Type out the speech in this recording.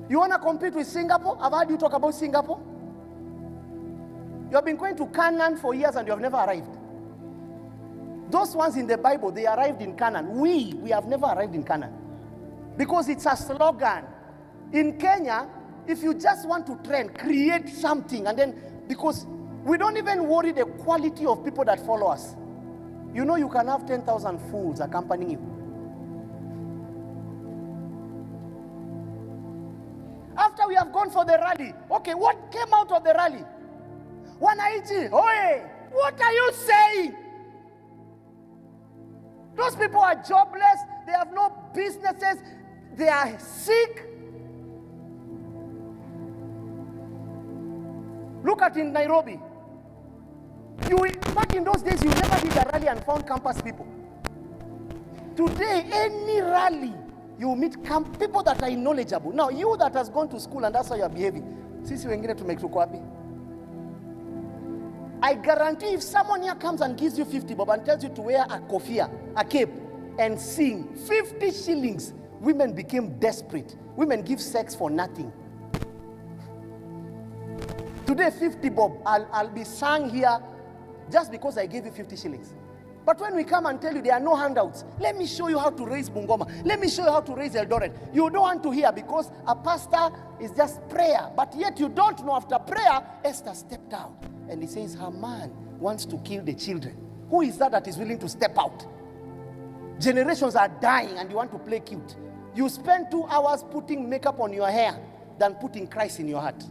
You want to compete with Singapore? I've heard you talk about Singapore. You have been going to Canaan for years and you have never arrived. Those ones in the Bible, they arrived in Canaan. We have never arrived in Canaan. Because it's a slogan. In Kenya, if you just want to trend, create something, and then, because we don't even worry the quality of people that follow us. You know, you can have 10,000 fools accompanying you. After we have gone for the rally, okay, what came out of the rally? Wananchi, oye, what are you saying? Those people are jobless, they have no businesses, they are sick. Look at in Nairobi. Back in those days, you never did a rally and found campus people. Today, any rally, you meet people that are knowledgeable. Now, you that has gone to school and that's how you are behaving. Sisi wengine tumekuwa wapi? I guarantee if someone here comes and gives you 50 bob and tells you to wear a kofia, a cape, and sing, 50 shillings, women became desperate. Women give sex for nothing. Today, 50 bob, I'll be sang here just because I gave you 50 shillings. But when we come and tell you there are no handouts, let me show you how to raise Bungoma. Let me show you how to raise Eldoret. You don't want to hear because a pastor is just prayer. But yet you don't know after prayer, Esther stepped out. And he says her man wants to kill the children. Who is that is willing to step out? Generations are dying and you want to play cute. You spend 2 hours putting makeup on your hair than putting Christ in your heart.